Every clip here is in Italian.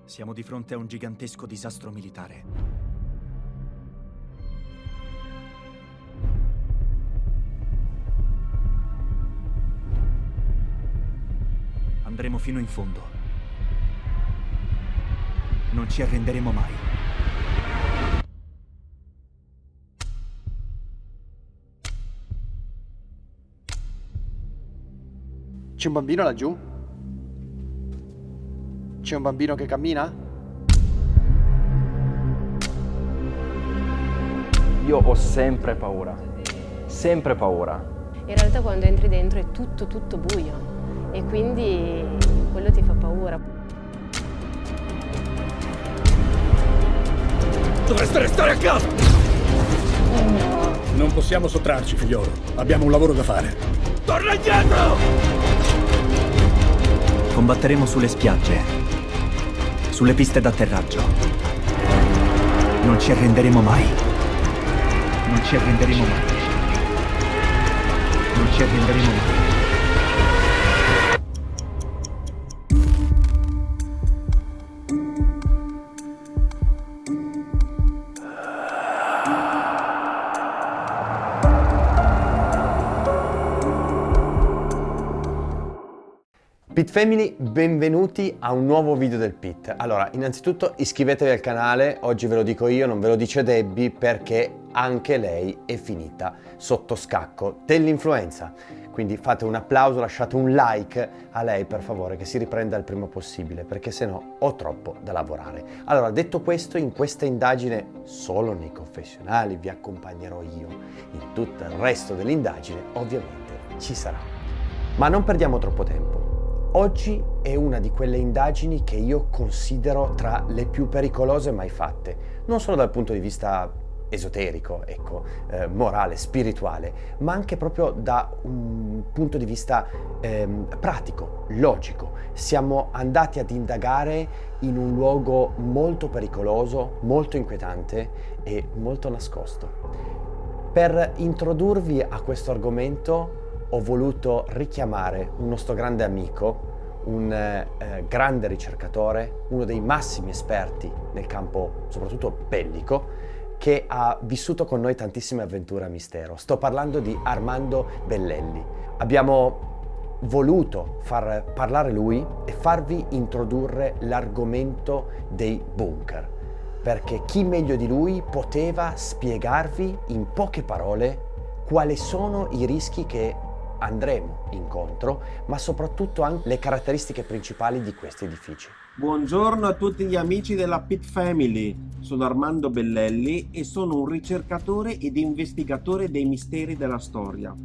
Siamo di fronte a un gigantesco disastro militare. Andremo fino in fondo. Non ci arrenderemo mai. C'è un bambino laggiù? C'è un bambino che cammina? Io ho sempre paura, sempre paura. In realtà quando entri dentro è tutto buio e quindi quello ti fa paura. Dovreste restare a casa! Non possiamo sottrarci, figliolo. Abbiamo un lavoro da fare. Torna indietro! Combatteremo sulle spiagge, sulle piste d'atterraggio. Non ci arrenderemo mai. Non ci arrenderemo mai. Non ci arrenderemo mai. Pit Family, benvenuti a un nuovo video del Pit. Allora, innanzitutto iscrivetevi al canale, oggi ve lo dico io, non ve lo dice Debbie, perché anche lei è finita sotto scacco dell'influenza. Quindi fate un applauso, lasciate un like a lei per favore, che si riprenda il prima possibile, perché sennò ho troppo da lavorare. Allora, detto questo, in questa indagine solo nei confessionali vi accompagnerò io, in tutto il resto dell'indagine ovviamente ci sarà. Ma non perdiamo troppo tempo. Oggi è una di quelle indagini che io considero tra le più pericolose mai fatte, non solo dal punto di vista esoterico, ecco, morale, spirituale, ma anche proprio da un punto di vista pratico, logico. Siamo andati ad indagare in un luogo molto pericoloso, molto inquietante e molto nascosto. Per introdurvi a questo argomento ho voluto richiamare un nostro grande amico, un grande ricercatore, uno dei massimi esperti nel campo soprattutto bellico, che ha vissuto con noi tantissime avventure a mistero. Sto parlando di Armando Bellelli. Abbiamo voluto far parlare lui e farvi introdurre l'argomento dei bunker, perché chi meglio di lui poteva spiegarvi in poche parole quali sono i rischi che andremo incontro, ma soprattutto anche le caratteristiche principali di questi edifici. Buongiorno a tutti gli amici della Pit Family, sono Armando Bellelli e sono un ricercatore ed investigatore dei misteri della storia.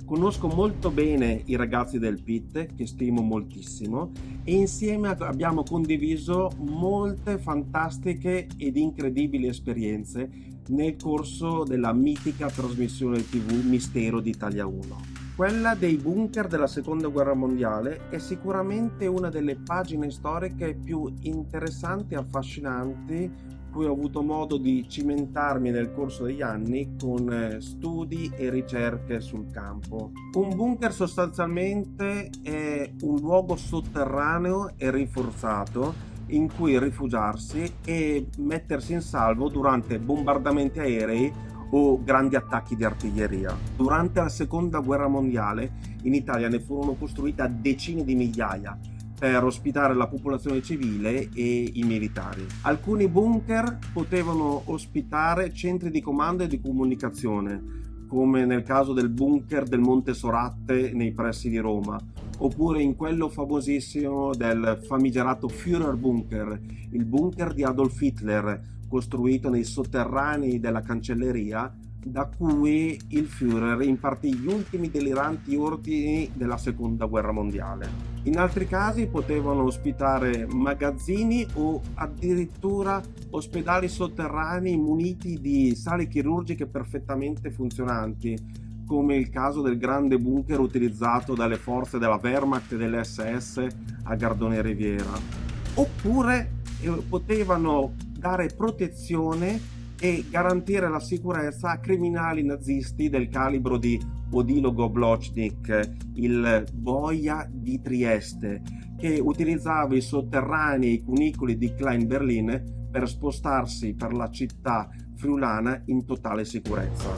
Conosco molto bene i ragazzi del Pit, che stimo moltissimo, e insieme abbiamo condiviso molte fantastiche ed incredibili esperienze nel corso della mitica trasmissione TV Mistero di Italia 1. Quella dei bunker della Seconda Guerra Mondiale è sicuramente una delle pagine storiche più interessanti e affascinanti cui ho avuto modo di cimentarmi nel corso degli anni con studi e ricerche sul campo. Un bunker sostanzialmente è un luogo sotterraneo e rinforzato in cui rifugiarsi e mettersi in salvo durante bombardamenti aerei o grandi attacchi di artiglieria. Durante la Seconda Guerra Mondiale in Italia ne furono costruite a decine di migliaia per ospitare la popolazione civile e i militari. Alcuni bunker potevano ospitare centri di comando e di comunicazione, come nel caso del bunker del Monte Soratte nei pressi di Roma, oppure in quello famosissimo del famigerato Führer Bunker, il bunker di Adolf Hitler, costruito nei sotterranei della cancelleria, da cui il Führer impartì gli ultimi deliranti ordini della Seconda Guerra Mondiale. In altri casi potevano ospitare magazzini o addirittura ospedali sotterranei muniti di sale chirurgiche perfettamente funzionanti, come il caso del grande bunker utilizzato dalle forze della Wehrmacht e dell'SS a Gardone Riviera. Oppure potevano dare protezione e garantire la sicurezza a criminali nazisti del calibro di Odilo Goblochnik, il boia di Trieste, che utilizzava i sotterranei e i cunicoli di Klein Berlin per spostarsi per la città friulana in totale sicurezza.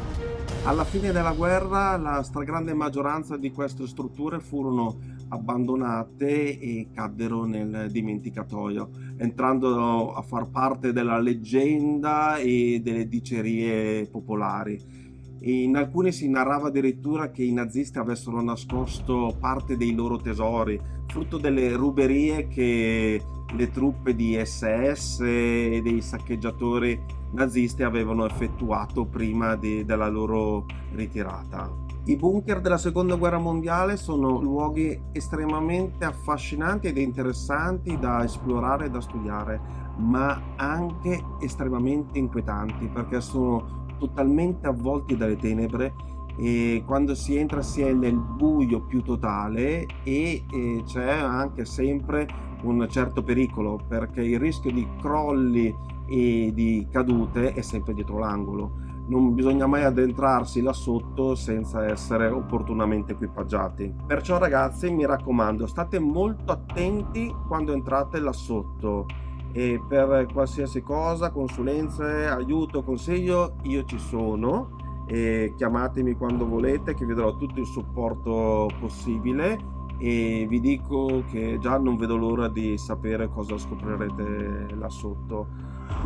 Alla fine della guerra la stragrande maggioranza di queste strutture furono abbandonate e caddero nel dimenticatoio, entrando a far parte della leggenda e delle dicerie popolari. In alcune si narrava addirittura che i nazisti avessero nascosto parte dei loro tesori, frutto delle ruberie che le truppe di SS e dei saccheggiatori nazisti avevano effettuato prima della loro ritirata. I bunker della seconda guerra mondiale sono luoghi estremamente affascinanti ed interessanti da esplorare e da studiare, ma anche estremamente inquietanti, perché sono totalmente avvolti dalle tenebre e quando si entra si è nel buio più totale e c'è anche sempre un certo pericolo, perché il rischio di crolli e di cadute è sempre dietro l'angolo. Non bisogna mai addentrarsi là sotto senza essere opportunamente equipaggiati. Perciò ragazzi, mi raccomando, state molto attenti quando entrate là sotto. E per qualsiasi cosa, consulenze, aiuto, consiglio, io ci sono, e chiamatemi quando volete che vi darò tutto il supporto possibile e vi dico che già non vedo l'ora di sapere cosa scoprirete là sotto.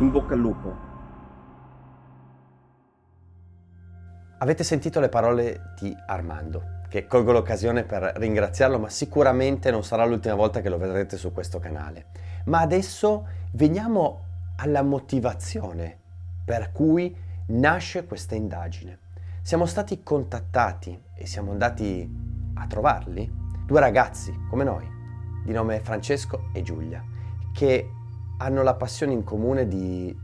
In bocca al lupo. Avete sentito le parole di Armando, che colgo l'occasione per ringraziarlo, ma sicuramente non sarà l'ultima volta che lo vedrete su questo canale. Ma adesso veniamo alla motivazione per cui nasce questa indagine. Siamo stati contattati e siamo andati a trovarli, due ragazzi come noi, di nome Francesco e Giulia, che hanno la passione in comune di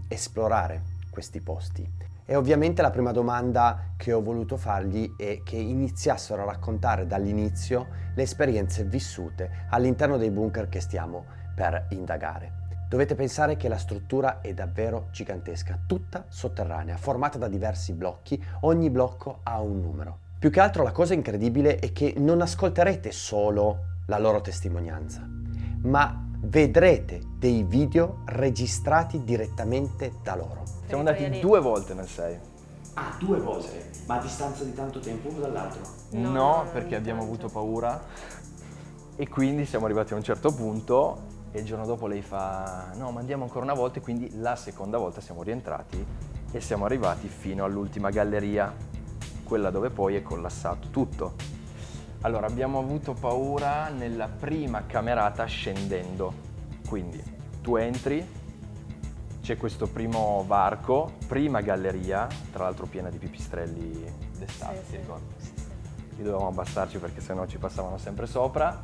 esplorare questi posti. E ovviamente la prima domanda che ho voluto fargli è che iniziassero a raccontare dall'inizio le esperienze vissute all'interno dei bunker che stiamo per indagare. Dovete pensare che la struttura è davvero gigantesca, tutta sotterranea, formata da diversi blocchi, ogni blocco ha un numero. Più che altro la cosa incredibile è che non ascolterete solo la loro testimonianza, ma vedrete dei video registrati direttamente da loro. Siamo andati 2 volte nel 6. Ah, 2 volte? Ma a distanza di tanto tempo uno dall'altro? No, perché abbiamo avuto paura e quindi siamo arrivati a un certo punto e il giorno dopo lei fa no, ma andiamo ancora una volta, e quindi la seconda volta siamo rientrati e siamo arrivati fino all'ultima galleria, quella dove poi è collassato tutto. Allora, abbiamo avuto paura nella prima camerata scendendo, quindi tu entri, c'è questo primo varco, prima galleria, tra l'altro piena di pipistrelli d'estate, ti ricordi? Qui dovevamo abbastarci perché sennò ci passavano sempre sopra,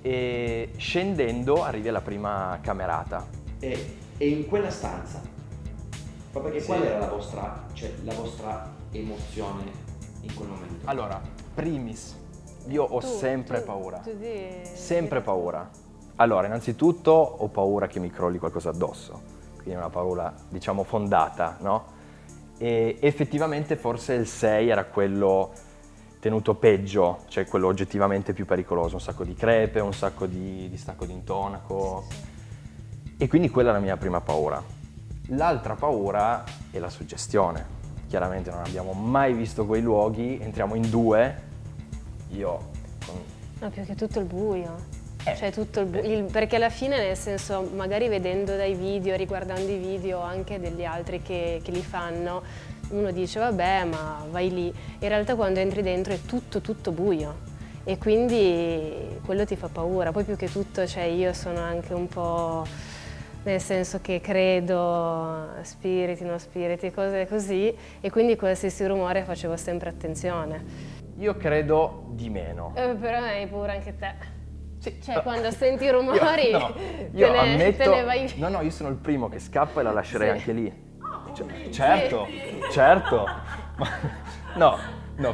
e scendendo arrivi alla prima camerata. E in quella stanza, proprio perché qual era la vostra emozione in quel momento? Allora, primis, io ho sempre paura, sempre paura. Allora, innanzitutto ho paura che mi crolli qualcosa addosso, quindi è una paura, diciamo, fondata, no? E effettivamente forse il 6 era quello tenuto peggio, cioè quello oggettivamente più pericoloso, un sacco di crepe, un sacco di stacco di intonaco, e quindi quella è la mia prima paura. L'altra paura è la suggestione. Chiaramente non abbiamo mai visto quei luoghi, entriamo in 2, io con... No, più che tutto il buio. Cioè tutto il buio, perché alla fine, nel senso, magari vedendo dai video, riguardando i video anche degli altri che li fanno, uno dice vabbè, ma vai lì. In realtà quando entri dentro è tutto buio e quindi quello ti fa paura. Poi più che tutto, cioè, io sono anche un po', nel senso che credo spiriti, non spiriti, cose così, e quindi qualsiasi rumore facevo sempre attenzione. Io credo di meno. Però hai paura anche te. Sì, Cioè, quando senti i rumori, io te ammetto, ne vai via. no, io sono il primo che scappa e la lascerei anche lì. Certo. No,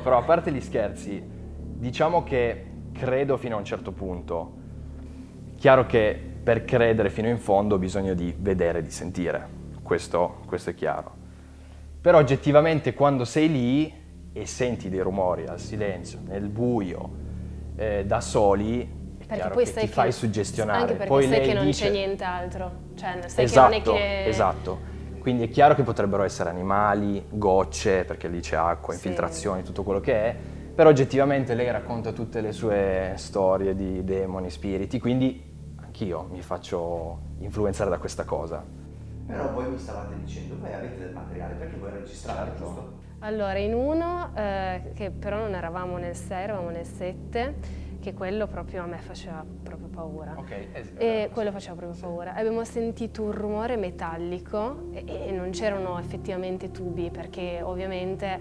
però a parte gli scherzi, diciamo che credo fino a un certo punto. Chiaro che per credere fino in fondo ho bisogno di vedere, di sentire, questo è chiaro. Però oggettivamente quando sei lì e senti dei rumori al silenzio, nel buio, da soli, è Perché chiaro poi che sai ti fai che, suggestionare. anche perché Poi sai lei che non dice, c'è nient'altro, cioè sai esatto, che non è che... esatto. Quindi è chiaro che potrebbero essere animali, gocce, perché lì c'è acqua, Sì. infiltrazioni, tutto quello che è, però oggettivamente lei racconta tutte le sue storie di demoni, spiriti, quindi anch'io mi faccio influenzare da questa cosa. Però voi mi stavate dicendo, voi avete del materiale, perché voi registrate, Certo. giusto? Allora, in uno, che però non eravamo nel 6, eravamo nel 7, che quello proprio a me faceva proprio paura. E quello faceva proprio paura. Abbiamo sentito un rumore metallico e non c'erano effettivamente tubi, perché ovviamente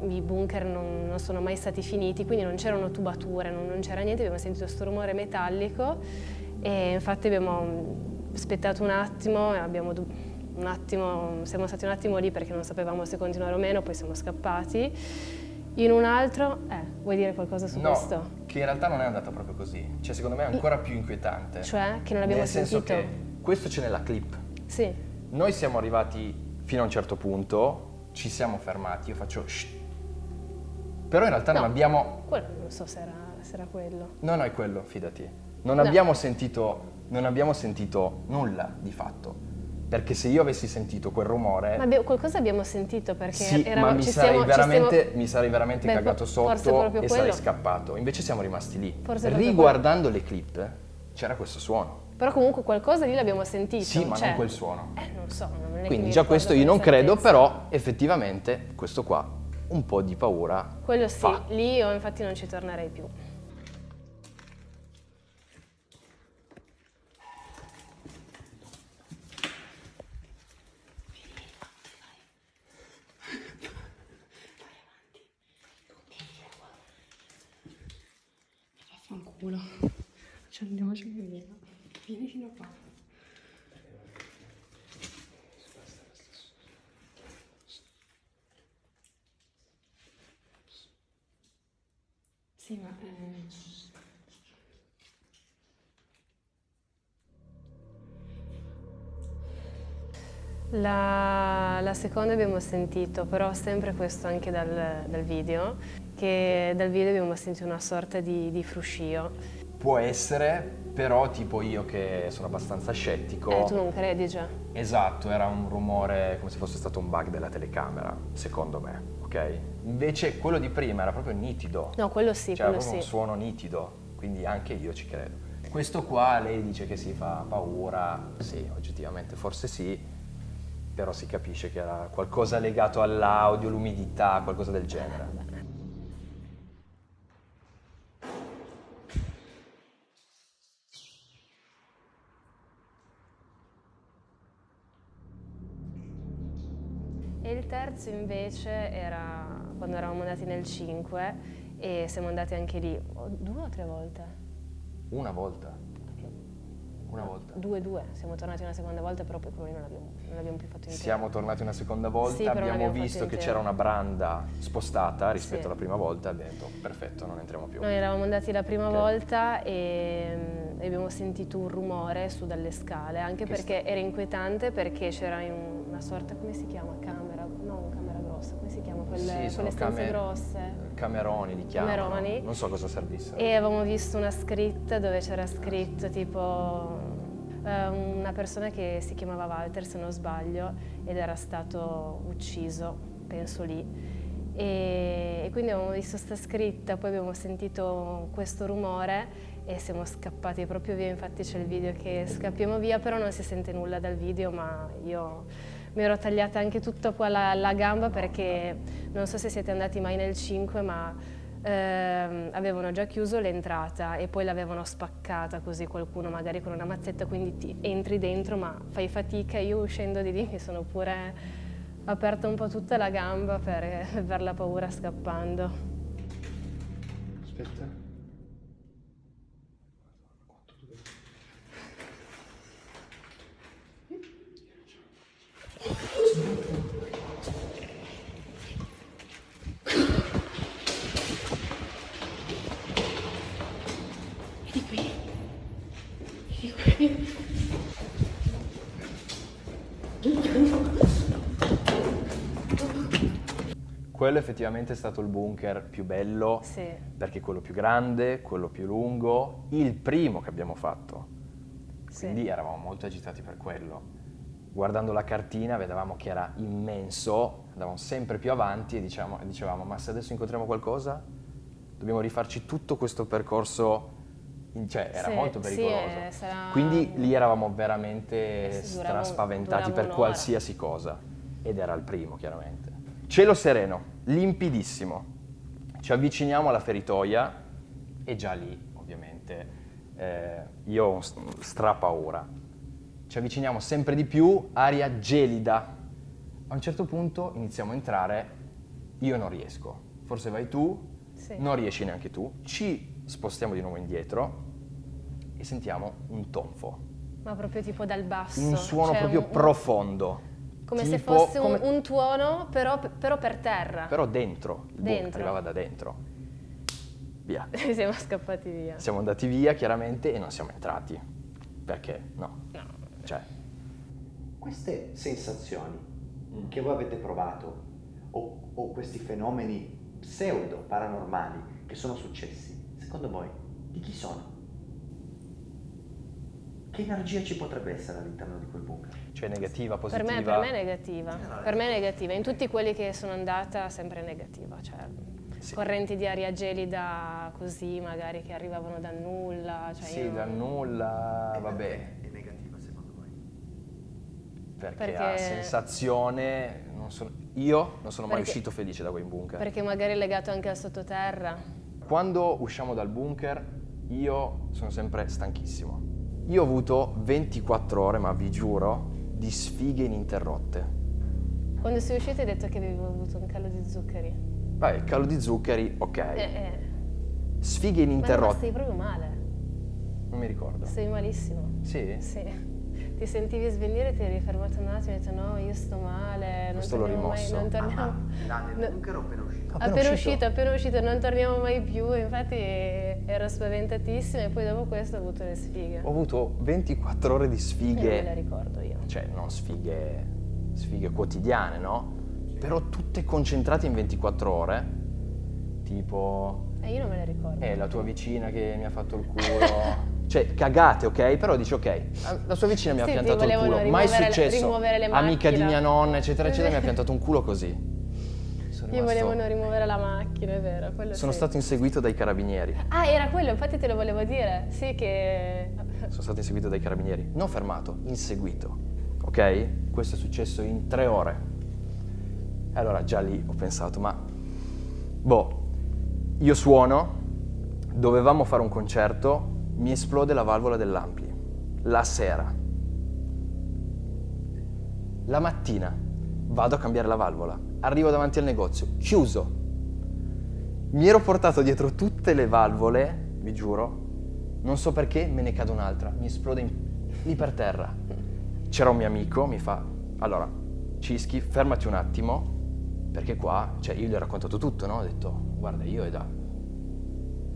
i bunker non sono mai stati finiti, quindi non c'erano tubature, non c'era niente, abbiamo sentito questo rumore metallico e infatti abbiamo aspettato un attimo, siamo stati un attimo lì perché non sapevamo se continuare o meno, poi siamo scappati. In un altro, vuoi dire qualcosa su questo? No, che in realtà non è andata proprio così, cioè secondo me è ancora più inquietante. Cioè, che non abbiamo Nel senso sentito? che questo c'è nella clip. Sì. Noi siamo arrivati fino a un certo punto, ci siamo fermati, io faccio shh. Però in realtà non No. abbiamo... Quello non so se era quello. No, è quello, fidati. Non No. abbiamo sentito nulla di fatto. Perché se io avessi sentito quel rumore... Ma qualcosa abbiamo sentito perché Sì, eravamo, ma mi ci sarei stiamo- veramente Beh, cagato forse sotto proprio e sarei quello. scappato. Invece siamo rimasti lì. Forse proprio Riguardando le clip c'era questo suono. Però comunque qualcosa lì l'abbiamo sentito. Sì, ma cioè, non quel suono. Non so, non è che Quindi mi già ricordo questo con io non credo, certezza. però effettivamente questo qua un po' di paura Quello sì, fa. lì io infatti non ci tornerei più. Vaffanculo. Cioè andiamoci via. Vieni fino qua. Sì, ma La seconda abbiamo sentito, però sempre questo anche dal video, che dal video abbiamo sentito una sorta di fruscio. Può essere, però tipo io che sono abbastanza scettico... Tu non credi già? Esatto, era un rumore come se fosse stato un bug della telecamera, secondo me, ok? Invece quello di prima era proprio nitido. No, quello sì, C'era quello proprio sì. un suono nitido, quindi anche io ci credo. Questo qua lei dice che si fa paura, sì, oggettivamente forse sì, però si capisce che era qualcosa legato all'audio, l'umidità, qualcosa del genere. E il terzo invece era quando eravamo andati nel 5 e siamo andati anche lì 2 o 3 volte? Una volta. Una volta. 2, siamo tornati una seconda volta, però poi quello lì non l'abbiamo più fatto intero. Siamo tornati una seconda volta, Sì, però non abbiamo l'abbiamo visto fatto che intero. c'era una branda spostata rispetto Sì. alla prima volta e abbiamo detto perfetto, non entriamo più. Noi eravamo andati la prima Ok. volta e abbiamo sentito un rumore su dalle scale, anche Che perché era inquietante perché c'era una sorta, come si chiama? Camera? No, camera grossa, come si chiama? Sì, sono quelle stanze grosse. Cameroni li chiamano. Cameroni. Non so cosa servissero. E avevamo visto una scritta dove c'era scritto tipo una persona che si chiamava Walter, se non sbaglio, ed era stato ucciso, penso lì. E quindi abbiamo visto sta scritta, poi abbiamo sentito questo rumore e siamo scappati proprio via. Infatti c'è il video che scappiamo via, però non si sente nulla dal video, ma io mi ero tagliata anche tutta qua la gamba perché non so se siete andati mai nel 5, ma avevano già chiuso l'entrata e poi l'avevano spaccata così qualcuno magari con una mazzetta, quindi ti entri dentro ma fai fatica. Io uscendo di lì mi sono pure aperta un po' tutta la gamba per la paura scappando. Aspetta. Quello effettivamente è stato il bunker più bello, Sì. perché quello più grande, quello più lungo, il primo che abbiamo fatto. Sì. Quindi eravamo molto agitati per quello. Guardando la cartina vedevamo che era immenso, andavamo sempre più avanti e dicevamo ma se adesso incontriamo qualcosa dobbiamo rifarci tutto questo percorso, cioè era Sì, molto sì, pericoloso. sarà- Quindi lì eravamo veramente Sì, durava straspaventati per un'ora. qualsiasi cosa ed era il primo chiaramente. Cielo sereno, limpidissimo, ci avviciniamo alla feritoia e già lì ovviamente io ho strapaura. Ci avviciniamo sempre di più, aria gelida. A un certo punto iniziamo a entrare, io non riesco, forse vai tu, Sì. non riesci neanche tu, ci spostiamo di nuovo indietro e sentiamo un tonfo, Ma proprio tipo dal basso. un suono cioè proprio profondo. come se Tipo- fosse come- un tuono, però per terra. Però dentro, il bunker Dentro. arrivava da dentro. Via. Siamo scappati via. Siamo andati via chiaramente e non siamo entrati. Perché? No. No. Cioè, Queste sensazioni che voi avete provato o questi fenomeni pseudo paranormali che sono successi, secondo voi di chi sono? Che energia ci potrebbe essere all'interno di quel bunker? cioè negativa, Per positiva. me è negativa. Per me è negativa. In tutti quelli che sono andata sempre negativa. Cioè, Sì. correnti di aria gelida così, magari che arrivavano dal nulla. Cioè Sì, io da non- nulla, vabbè, È negativa secondo voi? perché Perché- a sensazione, io non sono mai Perché- uscito felice da quel bunker. Perché magari è legato anche al sottoterra. Quando usciamo dal bunker, io sono sempre stanchissimo. Io ho avuto 24 ore, ma vi giuro, di sfighe ininterrotte. Quando sei uscito hai detto che avevo avuto un calo di zuccheri. Vai, il calo di zuccheri, ok. Sfighe Ma no, ma ininterrotte. stai proprio male. Non mi ricordo. Stai malissimo. Sì? Sì. Ti sentivi svenire, ti eri fermato un attimo e hai detto no, io sto male, non Questo l'ho torniamo mai, rimosso. non torniamo. Là nel No. bunker o appena uscito? Appena uscito, non torniamo mai più, infatti ero spaventatissima e poi dopo questo ho avuto le sfighe. Ho avuto 24 ore di Non me le sfighe, ricordo io. cioè non sfighe quotidiane, no? Però tutte concentrate in 24 ore, tipo Io non me le ricordo. la tua vicina che mi ha fatto il culo. Cioè, cagate, ok? Però dici, ok, la sua vicina mi ha Sì, ti piantato il volevano culo. Mai rimuovere- successo. rimuovere le Amica di macchine. mia nonna, eccetera, eccetera, mi ha piantato un culo così. Sono Gli rimasto- volevano rimuovere la macchina, è vero. Quello Sono sì. stato inseguito dai carabinieri. Ah, era quello, infatti te lo volevo dire. Sì che... Sono stato inseguito dai carabinieri. Non fermato, inseguito. Ok? Questo è successo in 3 ore. E allora già lì ho pensato, ma... io suono, dovevamo fare un concerto, mi esplode la valvola dell'ampli. La sera. La mattina vado a cambiare la valvola. Arrivo davanti al negozio, chiuso. Mi ero portato dietro tutte le valvole, vi giuro. Non so perché, me ne cade un'altra. Mi esplode lì per terra. C'era un mio amico, mi fa, allora, Cischi, fermati un attimo, perché qua, cioè io gli ho raccontato tutto, no? Ho detto, guarda, io è da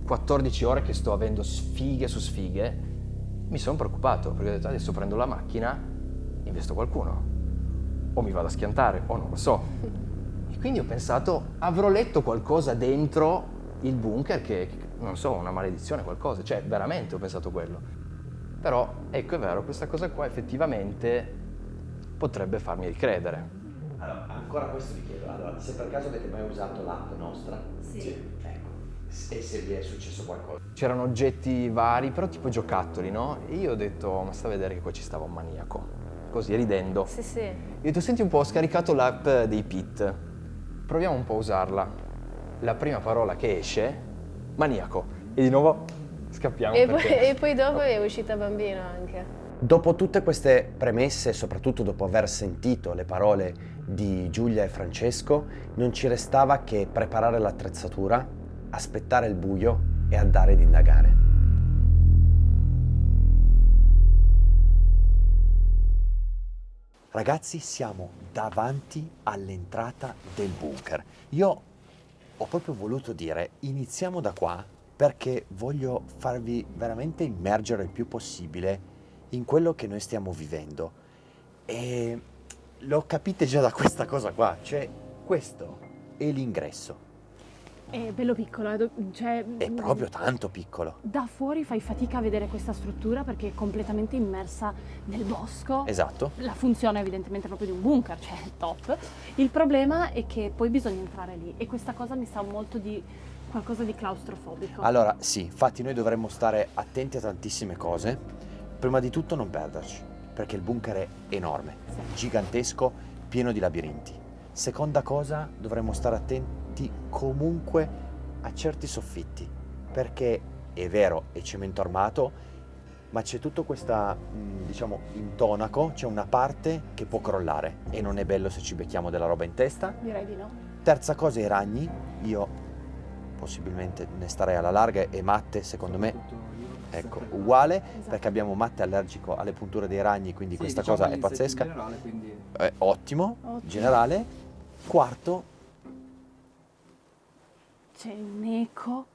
14 ore che sto avendo sfighe su sfighe, mi sono preoccupato, perché ho detto, adesso prendo la macchina, investo qualcuno, o mi vado a schiantare, o non lo so. E quindi ho pensato, avrò letto qualcosa dentro il bunker che, non so, una maledizione, qualcosa, cioè veramente ho pensato quello. Però, ecco, è vero, questa cosa qua effettivamente potrebbe farmi ricredere. Allora, ancora questo vi chiedo. Allora, se per caso avete mai usato l'app nostra? Sì. Ecco. E se vi è successo qualcosa? C'erano oggetti vari, però tipo giocattoli, no? E io ho detto, ma sta a vedere che qua ci stava un maniaco. Così, ridendo. Sì, sì. Ho detto, senti un po', ho scaricato l'app dei Pit. Proviamo un po' a usarla. La prima parola che esce, maniaco. E di nuovo scappiamo perché... E poi dopo è uscita bambino anche. Dopo tutte queste premesse e soprattutto dopo aver sentito le parole di Giulia e Francesco, non ci restava che preparare l'attrezzatura, aspettare il buio e andare ad indagare. Ragazzi, siamo davanti all'entrata del bunker. Io ho proprio voluto dire, iniziamo da qua perché voglio farvi veramente immergere il più possibile in quello che noi stiamo vivendo. E lo capite già da questa cosa qua, cioè questo e l'ingresso. È bello piccolo, cioè... È proprio tanto piccolo. Da fuori fai fatica a vedere questa struttura perché è completamente immersa nel bosco. Esatto. La funzione è evidentemente proprio di un bunker, cioè top. Il problema è che poi bisogna entrare lì e questa cosa mi sa molto di qualcosa di claustrofobico. Allora, sì, infatti noi dovremmo stare attenti a tantissime cose. Prima di tutto non perderci, perché il bunker è enorme, gigantesco, pieno di labirinti. Seconda cosa, dovremmo stare attenti comunque a certi soffitti, perché è vero, è cemento armato, ma c'è tutto questa, diciamo, intonaco, c'è una parte che può crollare e non è bello se ci becchiamo della roba in testa. Direi di no. Terza cosa, i ragni. Io possibilmente ne starei alla larga e Matte, secondo me, ecco, uguale, perché abbiamo Matte allergico alle punture dei ragni, quindi Sì, questa diciamo cosa gli è insetti pazzesca. in generale, quindi... Ottimo, generale. Quarto, C'è un eco.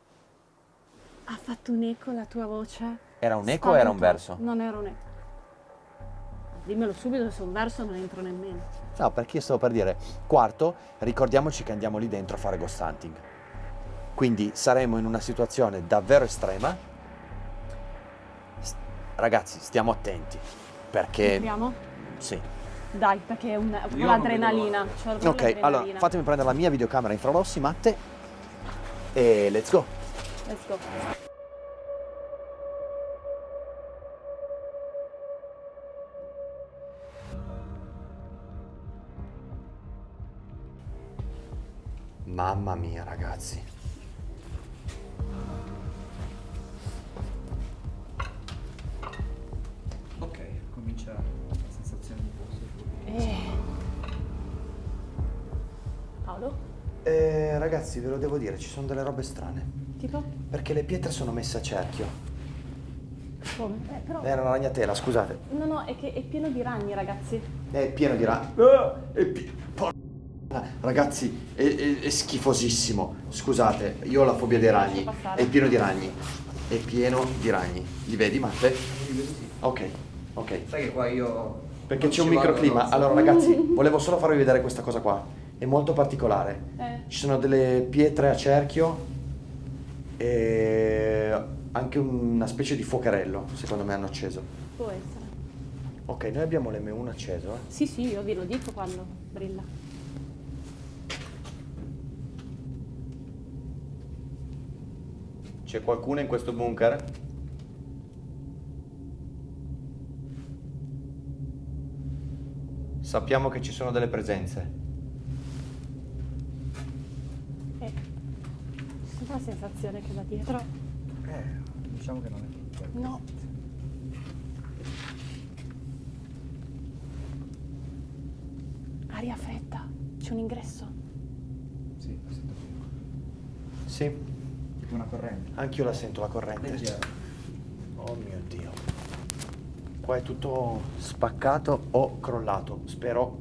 Ha fatto un eco la tua voce? era un eco o era un Spaventoso. verso? Non era un eco. Dimmelo subito, se è un verso non entro nemmeno. No, perché io stavo per dire, quarto, ricordiamoci che andiamo lì dentro a fare ghost hunting. Quindi saremo in una situazione davvero estrema. Ragazzi, stiamo attenti, perché... Entriamo? Sì. Dai, perché è un po' non l'adrenalina. C'ho Ok, l'adrenalina. allora fatemi prendere la mia videocamera infrarossi, Matte, e let's go. Let's go. Mamma mia, ragazzi. Ok, comincia la sensazione di posto. Paolo? Ragazzi, ve lo devo dire, ci sono delle robe strane. Tipo? Perché le pietre sono messe a cerchio. Come? Però... Era una ragnatela, scusate. No, è che è pieno di ragni, ragazzi. È pieno di ragni. Ragazzi, è schifosissimo. Scusate, io ho la fobia dei ragni. passare. È pieno di ragni. È pieno di ragni. Li vedi, Matte? Ok, ok. Sai che qua io... Perché non c'è un ci vado, microclima. non so. Allora, ragazzi, volevo solo farvi vedere questa cosa qua. È molto particolare. Ci sono delle pietre a cerchio e anche una specie di fuocherello, secondo me hanno acceso. Può essere. Ok, noi abbiamo l'M1 acceso, eh. Sì, io ve lo dico quando brilla. C'è qualcuno in questo bunker? Sappiamo che ci sono delle presenze. Ho la sensazione che da dietro... Diciamo che non è tutto. No. Aria fredda. C'è un ingresso. Sì, la sento qui. Sì, Tipo una corrente. anch'io la sento la corrente. Leggera. Oh mio Dio. Qua è tutto spaccato o crollato. Spero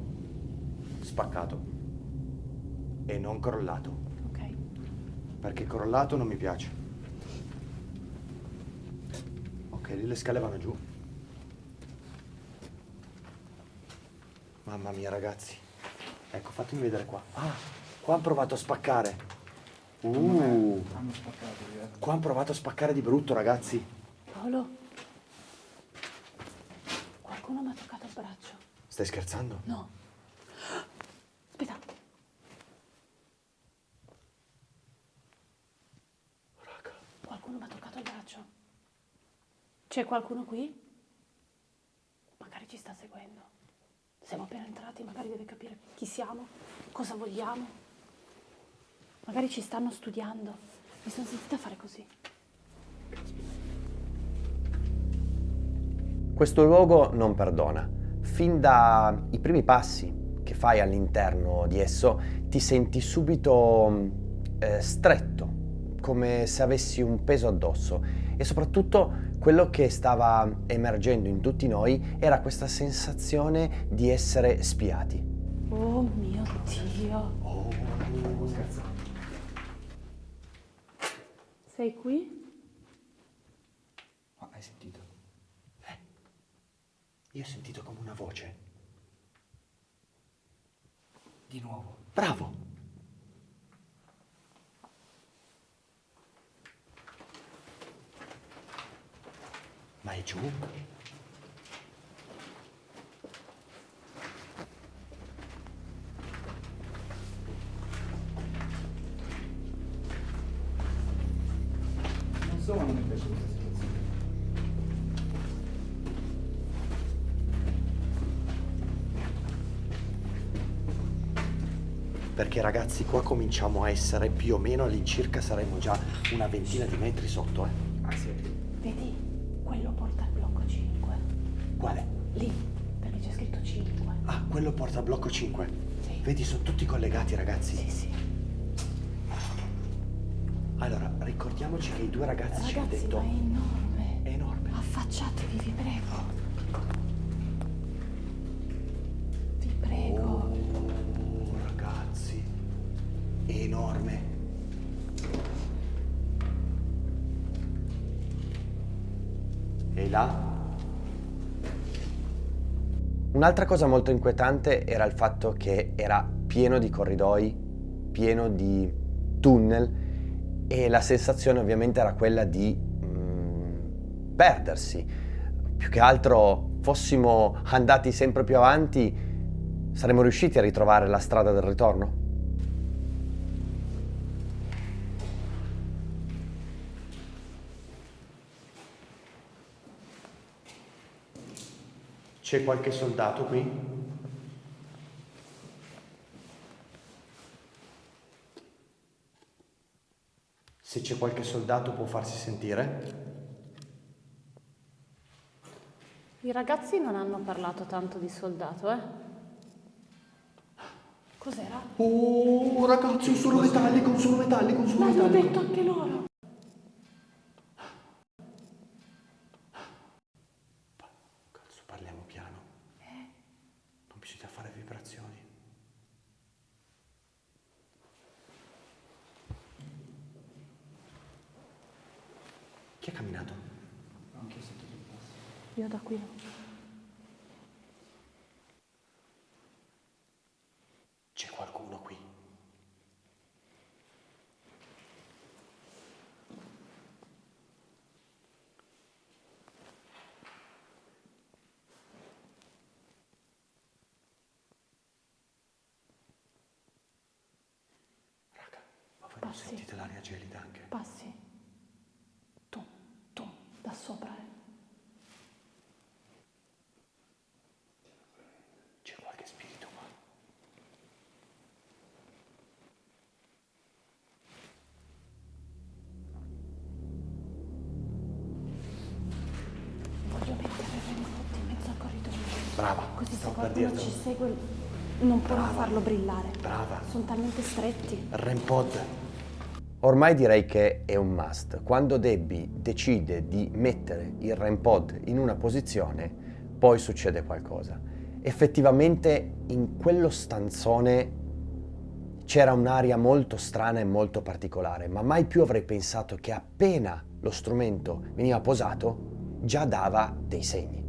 spaccato. E non crollato. Ok. Perché crollato non mi piace. Ok, lì le scale vanno giù. Mamma mia, ragazzi. Ecco, fatemi vedere qua. Ah, qua hanno provato a spaccare. Hanno spaccato, Qua hanno provato a spaccare di brutto, ragazzi. Paolo? Qualcuno mi ha toccato il braccio. Stai scherzando? No. Aspetta. Raga. Qualcuno mi ha toccato il braccio. C'è qualcuno qui? Magari ci sta seguendo. Siamo appena entrati, magari deve capire chi siamo, cosa vogliamo. Magari ci stanno studiando. Mi sono sentita fare così. Questo luogo non perdona. Fin dai primi passi che fai all'interno di esso ti senti subito stretto, come se avessi un peso addosso. E soprattutto quello che stava emergendo in tutti noi era questa sensazione di essere spiati. Oh mio Dio. Sei qui? Ma hai sentito? Io ho sentito come una voce. Di nuovo. Bravo. Ma è giù? Non so, ma non mi piace questa situazione. Perché ragazzi, qua cominciamo a essere più o meno all'incirca, saremo già una ventina di metri sotto, eh. Ah sì. Vedi? Quello porta al blocco 5. Quale? Lì, perché c'è scritto 5. Ah, quello porta al blocco 5. Sì. Vedi, sono tutti collegati, ragazzi. Sì, sì. Allora, ricordiamoci che i due ragazzi ci hanno Ragazzi, detto... ma è enorme. È enorme. Affacciatevi, vi prego. Vi prego. Oh, ragazzi, è enorme. E là? Un'altra cosa molto inquietante era il fatto che era pieno di corridoi, pieno di tunnel e la sensazione ovviamente era quella di perdersi. Più che altro fossimo andati sempre più avanti, saremmo riusciti a ritrovare la strada del ritorno? C'è qualche soldato qui? Se c'è qualche soldato può farsi sentire? I ragazzi non hanno parlato tanto di soldato, eh? Cos'era? Oh, ragazzi, un suono metallico, un suono metallico, un suono L'hanno metallico. detto anche loro. Cazzo, parliamo piano. Non bisogna fare vibrazioni. Chi ha camminato? Anche se tu passi. Io da qui no. C'è qualcuno qui. Raga, ma voi non Passi. sentite l'aria gelida anche? Passi. Tu, da sopra, C'è qualche spirito qua. Voglio mettere il remote in mezzo al corridoio. Brava, Così se stavo per qualcuno dirtelo. ci segue non può Brava. farlo brillare. Brava. Sono talmente stretti. REM pod. Ormai direi che è un must. Quando Debbie decide di mettere il REM pod in una posizione, poi succede qualcosa. Effettivamente in quello stanzone c'era un'aria molto strana e molto particolare, ma mai più avrei pensato che appena lo strumento veniva posato, già dava dei segni.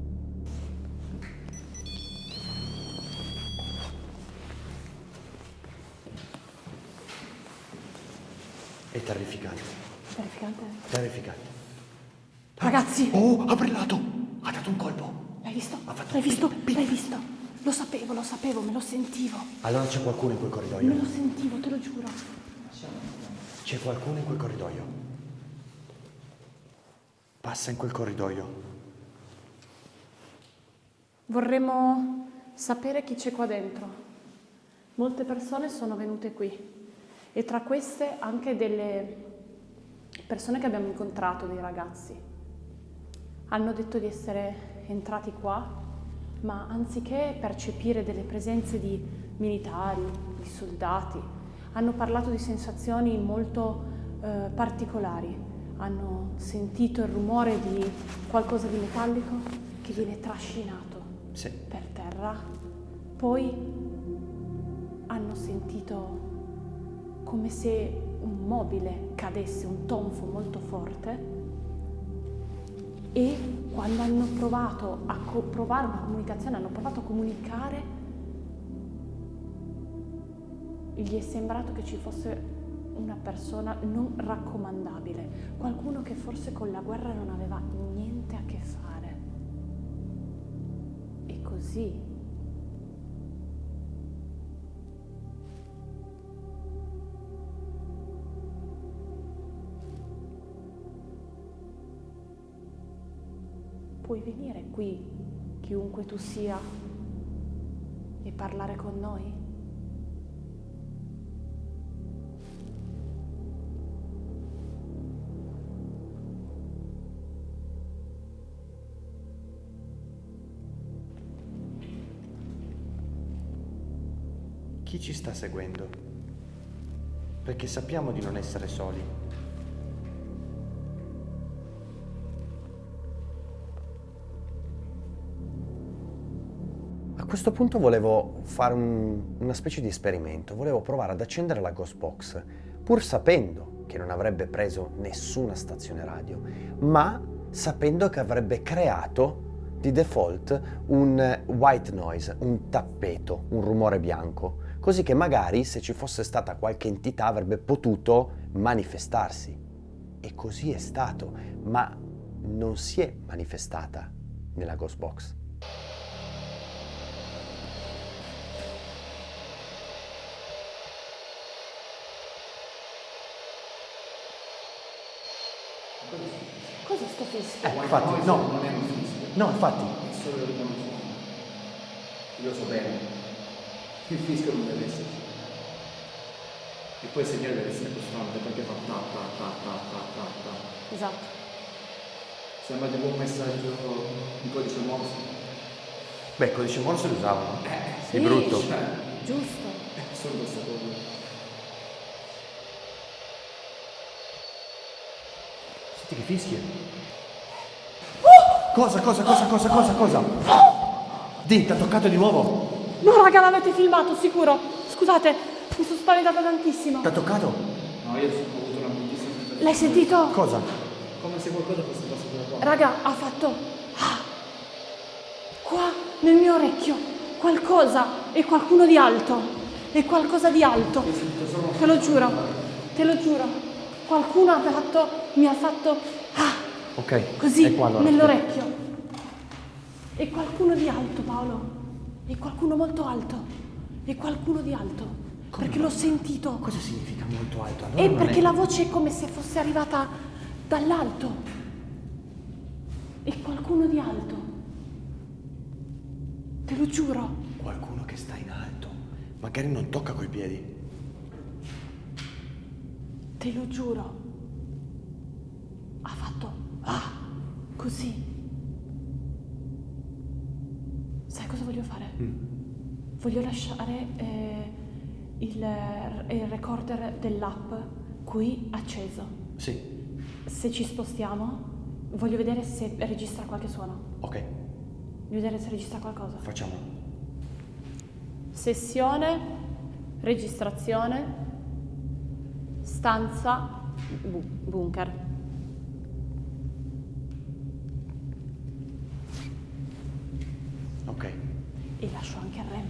È terrificante. Terrificante. Terrificante. Ragazzi! Oh, ha brillato! Ha dato un colpo. L'hai visto? Ha fatto L'hai visto? pip, pip. L'hai visto? Lo sapevo, me lo sentivo. Allora c'è qualcuno in quel corridoio. Me lo sentivo, te lo giuro. C'è qualcuno in quel corridoio. Passa in quel corridoio. Vorremmo sapere chi c'è qua dentro. Molte persone sono venute qui e tra queste anche delle persone che abbiamo incontrato, dei ragazzi. Hanno detto di essere entrati qua, ma anziché percepire delle presenze di militari, di soldati, hanno parlato di sensazioni molto particolari. Hanno sentito il rumore di qualcosa di metallico che viene trascinato Sì. per terra, poi hanno sentito come se un mobile cadesse, un tonfo molto forte, e quando hanno provato a provare una comunicazione, hanno provato a comunicare, gli è sembrato che ci fosse una persona non raccomandabile, qualcuno che forse con la guerra non aveva niente a che fare. così. Puoi venire qui, chiunque tu sia, e parlare con noi? Chi ci sta seguendo? Perché sappiamo di non essere soli. A questo punto volevo fare una specie di esperimento. Volevo provare ad accendere la Ghost Box, pur sapendo che non avrebbe preso nessuna stazione radio, ma sapendo che avrebbe creato di default un white noise, un tappeto, un rumore bianco, così che magari se ci fosse stata qualche entità avrebbe potuto manifestarsi. E così è stato, ma non si è manifestata nella Ghost Box. Cosa sto fischio? Infatti, no. Non è un fischio. No, infatti. È solo il suono. Io so bene. Il fischio non deve esserci. E poi il segnale deve essere costante perché fa ta ta ta ta ta ta ta. Esatto. Sembra tipo un messaggio di codice Morse. Beh, il codice Morse lo usavano. Sì, Di brutto. giusto. È solo questa cosa. Senti che fischia. Cosa? Di, t'ha toccato di nuovo? No, raga, l'avete filmato, sicuro. Scusate, mi sono spaventata tantissimo. T'ha toccato? No, io ho avuto una bruttissima sensazione. L'hai sentito? Cosa? Come se qualcosa fosse passato da qua. Raga, ha fatto... Qua, nel mio orecchio, qualcosa e qualcuno di alto. E qualcosa di alto. Te lo giuro, te lo giuro. Qualcuno mi ha fatto... Ok. Così, è qua allora. nell'orecchio. E qualcuno di alto, Paolo. E qualcuno molto alto. E qualcuno di alto. Perché l'ho sentito. Cosa significa molto alto? Allora E non perché è- la voce è come se fosse arrivata dall'alto. E qualcuno di alto. Te lo giuro. Qualcuno che sta in alto. Magari non tocca coi piedi. Te lo giuro. Ha fatto così. Sai cosa voglio fare? Voglio lasciare il recorder dell'app qui acceso. Sì. Se ci spostiamo, voglio vedere se registra qualche suono. Ok, Voglio vedere se registra qualcosa. facciamo. Sessione, registrazione, stanza, bunker. Ok. E lascio anche il REM,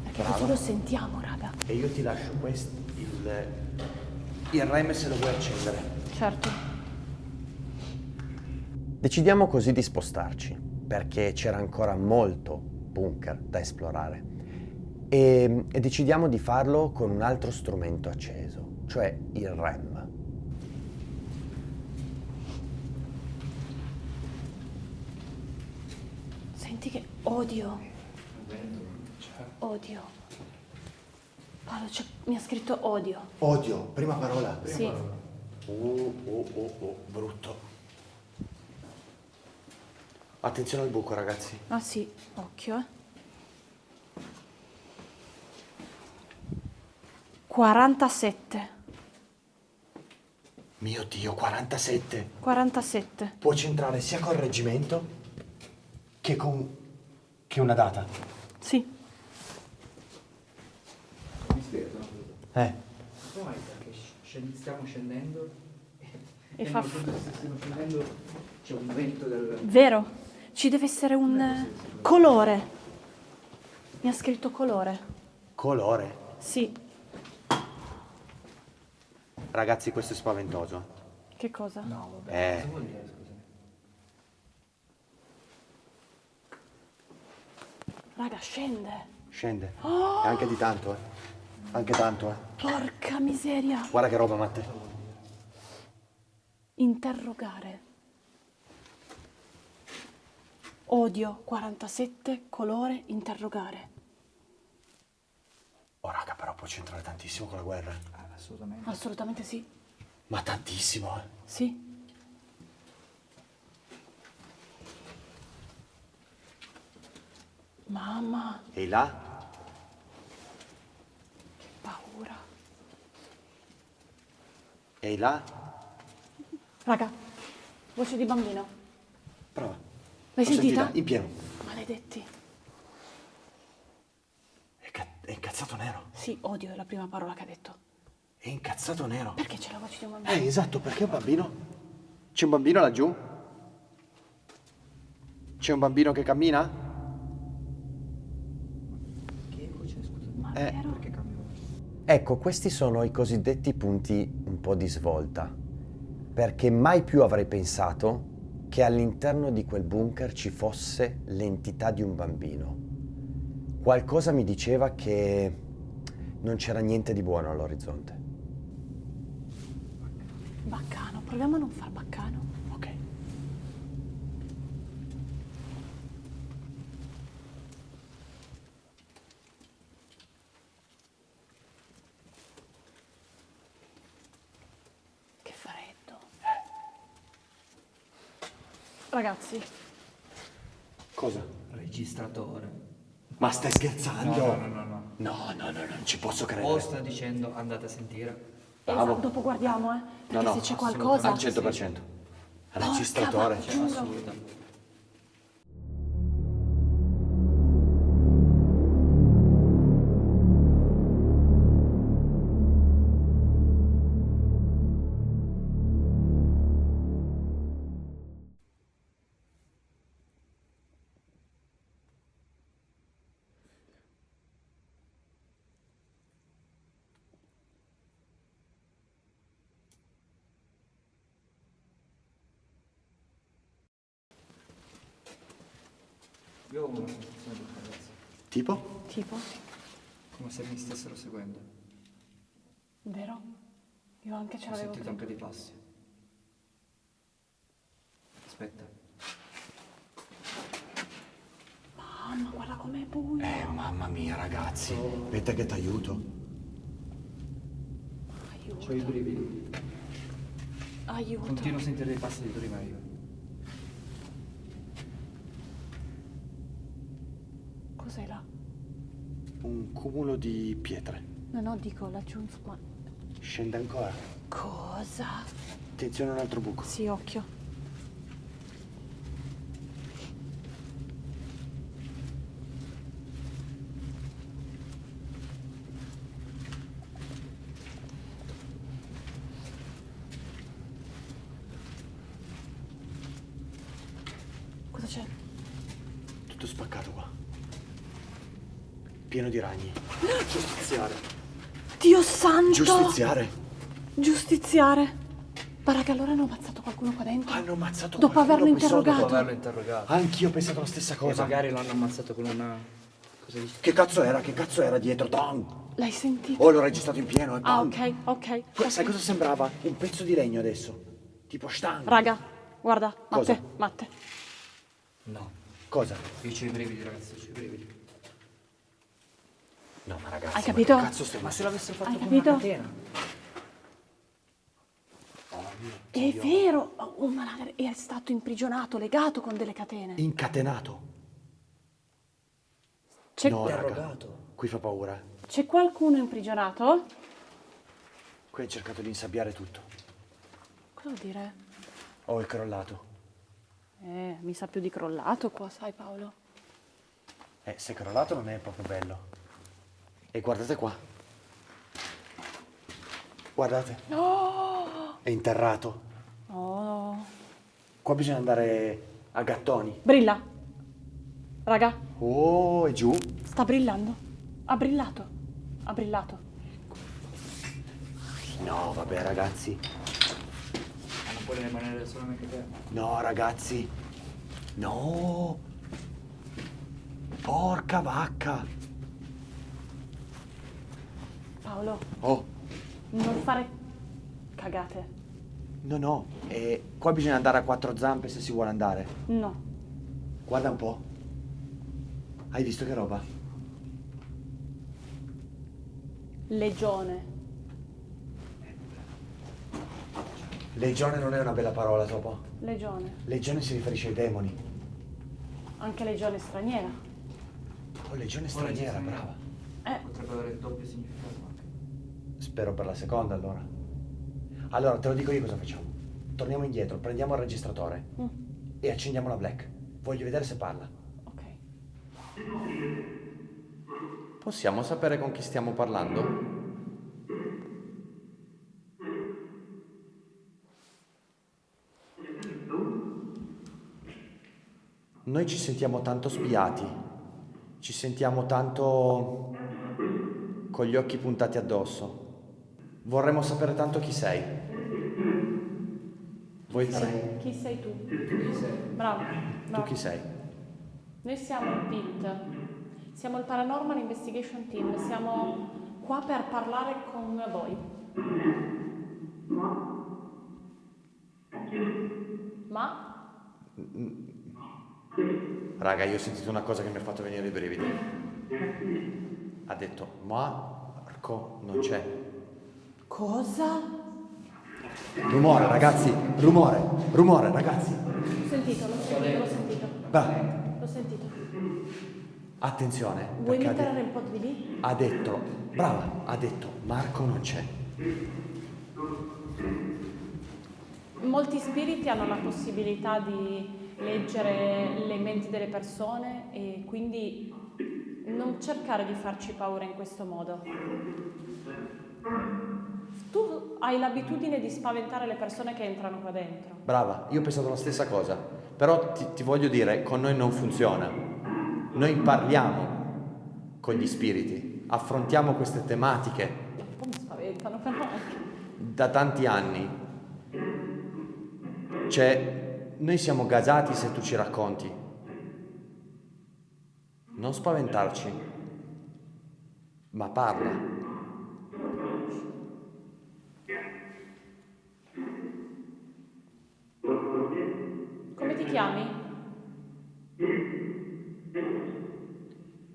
perché Brava. così lo sentiamo, raga. E io ti lascio questo, il REM se lo vuoi accendere. Certo. Decidiamo così di spostarci, perché c'era ancora molto bunker da esplorare. E decidiamo di farlo con un altro strumento acceso, cioè il REM. Senti che odio. Odio. Paolo mi ha scritto odio. Odio, prima parola. Sì. Brutto. Attenzione al buco, ragazzi. Ah sì, occhio, 47. Mio Dio, 47. 47. Può centrare sia col reggimento che una data. Sì. Mi spiego. Eh. Come mai? Perché stiamo scendendo E fa nonostante stiamo scendendo c'è un vento del... Vero, ci deve essere un colore. Mi ha scritto colore. Colore. Sì. Ragazzi, questo è spaventoso. Che cosa? No, vabbè. Cosa vuol dire, scusami? Raga, scende. Scende. Oh! E anche di tanto, Anche tanto, Porca miseria. Guarda che roba, Matte. Interrogare. Odio 47, colore, interrogare. Oh, raga, però può c'entrare tantissimo con la guerra. Assolutamente. Assolutamente sì. Ma tantissimo, Sì. Mamma, E là? che paura. E là? Raga, voce di bambino. Prova. L'hai L'ho sentita? In pieno. Maledetti. È incazzato nero. Sì, odio è la prima parola che ha detto. È incazzato nero. Perché c'è la voce di un bambino? Esatto, perché un bambino? C'è un bambino laggiù? C'è un bambino che cammina? Che voce, scusa? Ma vero? Perché cambia voce? Ecco, questi sono i cosiddetti punti un po' di svolta, perché mai più avrei pensato che all'interno di quel bunker ci fosse l'entità di un bambino. Qualcosa mi diceva che non c'era niente di buono all'orizzonte. Baccano, proviamo a non far baccano. Ok. Che freddo. Ragazzi, Cosa? Registratore. Ma stai scherzando? No. No, non ci posso O credere. sta dicendo andate a sentire. Bravo. dopo guardiamo, perché No, se c'è qualcosa... Al 100%. Registratore. Giuro. Assolutamente. Io ho una sensazione di ragazzi, Tipo? Tipo? come se mi stessero seguendo. Vero? Io anche ce Ho l'avevo sentito prima. anche dei passi. Aspetta. Mamma, guarda com'è buio. Mamma mia, ragazzi. Aspetta che t'aiuto. Aiuto. C'ho i brividi. Aiuto. Continuo a sentire dei passi di prima io. Cos'è là? Un cumulo di pietre. No, dico laggiù, ma... Scende ancora. Cosa? Attenzione a un altro buco. Sì, occhio. Cosa c'è? Tutto spaccato qua. Pieno di ragni. Giustiziare. Dio santo! Giustiziare. Giustiziare. Ma raga, allora hanno ammazzato qualcuno qua dentro? Hanno ammazzato Dopo qualcuno averlo qui sotto. interrogato. Dopo averlo interrogato. Anch'io ho pensato la stessa E cosa. magari l'hanno ammazzato con una... Cosa dici? Che cazzo era? Che cazzo era dietro? Dong! L'hai sentito? Oh, l'ho registrato in pieno. Ah, bam. ok. Sai cosa sembrava? Un pezzo di legno adesso. Tipo stang. Raga, guarda, Cosa? Matte. No. Cosa? Io c'ho i brividi, ragazzi, c'ho i brividi. No, ma ragazzi. Hai capito? Ma che cazzo stiamo... Ma se l'avessero fatto Hai con capito? una catena. È vero! Oh, ma raga, è stato imprigionato, legato con delle catene. Incatenato. C'è, No, raga. Interrogato. Qui fa paura. c'è qualcuno imprigionato? Qui hai cercato di insabbiare tutto. Cosa vuol dire? Oh, è crollato. Mi sa più di crollato qua, sai Paolo? Se è crollato non è proprio bello. E guardate qua. Guardate. Oh! È interrato. Oh! Qua bisogna andare a gattoni. Brilla! Raga, Oh, e giù. sta brillando. Ha brillato. Ha brillato. No, vabbè, ragazzi. Ma non puoi rimanere solamente te. No, ragazzi. No. Porca vacca! Paolo, Oh, non fare cagate. no. E qua bisogna andare a quattro zampe se si vuole andare. No. Guarda un po'. Hai visto che roba? Legione. Legione non è una bella parola, Topo. Legione. Legione si riferisce ai demoni. Anche legione straniera. Oh, legione straniera, brava. Potrebbe avere il doppio significato anche. Spero per la seconda, allora. Allora, te lo dico io cosa facciamo. Torniamo indietro, prendiamo il registratore e accendiamo la Black. Voglio vedere se parla. Ok. Possiamo sapere con chi stiamo parlando? Noi ci sentiamo tanto spiati, ci sentiamo tanto con gli occhi puntati addosso. Vorremmo sapere tanto chi sei. Voi tre? Chi sei tu? Bravo. Tu chi sei? Noi siamo il PIT. Siamo il Paranormal Investigation Team. Siamo qua per parlare con voi. Ma? Raga, io ho sentito una cosa che mi ha fatto venire i brividi. Ha detto, Marco non c'è. Cosa? Rumore, ragazzi, rumore, ragazzi. L'ho sentito. L'ho sentito. Attenzione. Vuoi perché mettere un po' di lì? ha detto, Marco non c'è. Molti spiriti hanno la possibilità di leggere le menti delle persone e quindi non cercare di farci paura in questo modo. Tu hai l'abitudine di spaventare le persone che entrano qua dentro. Brava, io ho pensato la stessa cosa, però ti voglio dire, con noi non funziona. Noi parliamo con gli spiriti, affrontiamo queste tematiche Un po' mi spaventano però. da tanti anni. Cioè, noi siamo gasati se tu ci racconti. Non spaventarci, ma parla. Come ti chiami?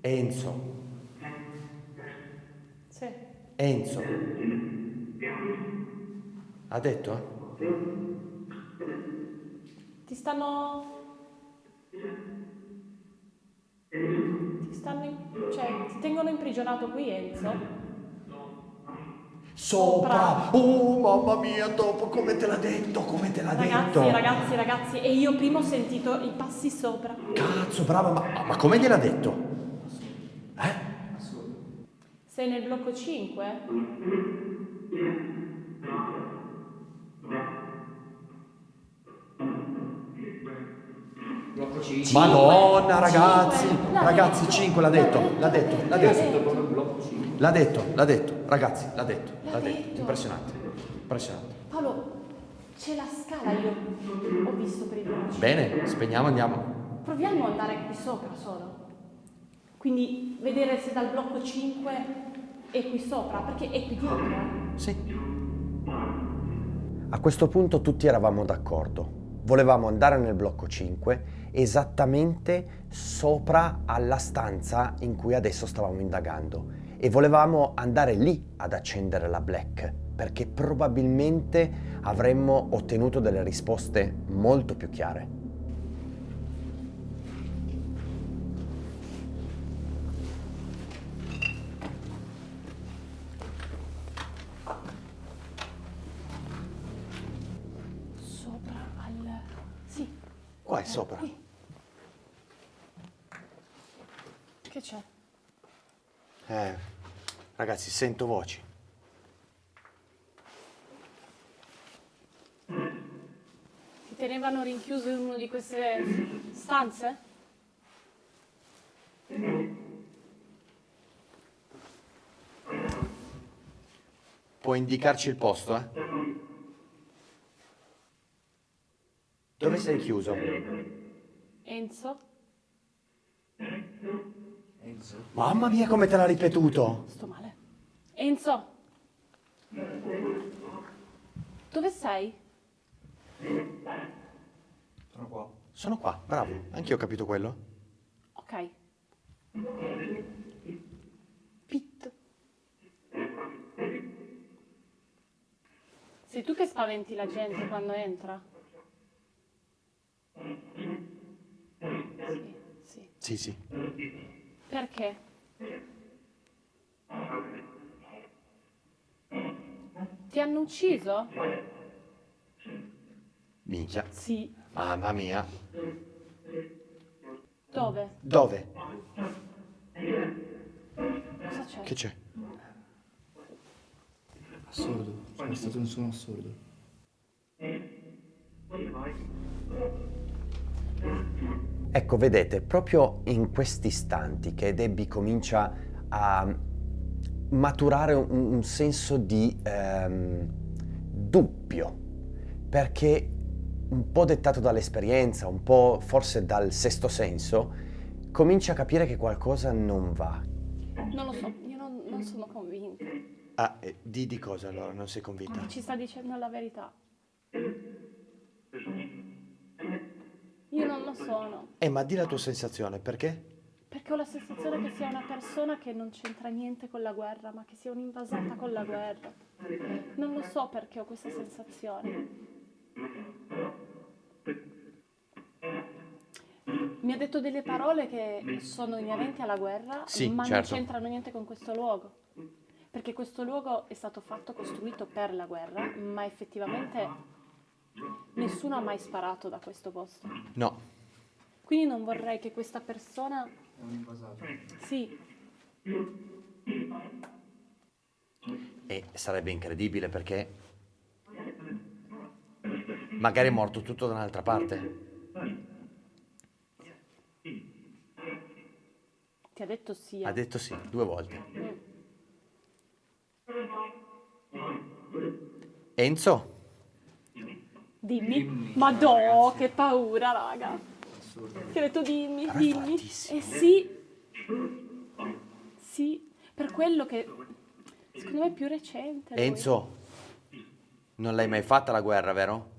Enzo, Sì. Enzo. Ha detto? Ti stanno... ti tengono imprigionato qui, Enzo? Sopra! Oh, mamma mia, dopo come te l'ha detto? Ragazzi, e io prima ho sentito i passi sopra. Cazzo, brava, ma come gliel'ha detto? Sei nel blocco 5? Blocco 5. Madonna, ragazzi! Cinque. Ragazzi, 5 l'ha detto. Ragazzi, l'ha detto. Impressionante. Paolo, c'è la scala, io ho visto per il blocco 5. Bene, spegniamo, andiamo. Proviamo ad andare qui sopra solo. Quindi vedere se dal blocco 5 è qui sopra, perché è qui dietro. Sì. A questo punto tutti eravamo d'accordo. Volevamo andare nel blocco 5, esattamente sopra alla stanza in cui adesso stavamo indagando, e volevamo andare lì ad accendere la Black, perché probabilmente avremmo ottenuto delle risposte molto più chiare. Qua è sopra. Qui. Che c'è? Ragazzi, sento voci. Ti tenevano rinchiuso in una di queste stanze? Puoi indicarci il posto, Dove sei chiuso? Enzo? Mamma mia come te l'ha ripetuto! Sto male. Enzo! Dove sei? Sono qua. Sono qua, bravo. Anch'io ho capito quello. Ok. Pete. Sei tu che spaventi la gente quando entra? Sì, sì. Sì. Perché? Ti hanno ucciso? Minchia. Sì. Mamma mia. Dove? Dove? Cosa c'è? Che c'è? Assurdo. È stato un suono assurdo. Ecco, vedete, proprio in questi istanti che Debbie comincia a maturare un senso di dubbio, perché un po' dettato dall'esperienza, un po' forse dal sesto senso, comincia a capire che qualcosa non va. Non lo so, io non sono convinta. Ah, di cosa allora? Non sei convinta? Ci sta dicendo la verità. Io non lo sono. Ma di la tua sensazione, perché? Perché ho la sensazione che sia una persona che non c'entra niente con la guerra, ma che sia un'invasata con la guerra. Non lo so perché ho questa sensazione. Mi ha detto delle parole che sono inerenti alla guerra, Sì, ma certo. non c'entrano niente con questo luogo. Perché questo luogo è stato costruito per la guerra, ma effettivamente nessuno ha mai sparato da questo posto. No. Quindi non vorrei che questa persona... È un invasato. Sì, E sarebbe incredibile perché magari è morto tutto da un'altra parte. ti ha detto sì. Ha detto sì, 2 volte. Enzo? Dimmi. Madò, che paura, raga. Ti ho detto dimmi, Però è dimmi. fortissimo. Sì. Sì, per quello che secondo me è più recente. lui. Enzo, non l'hai mai fatta la guerra, vero?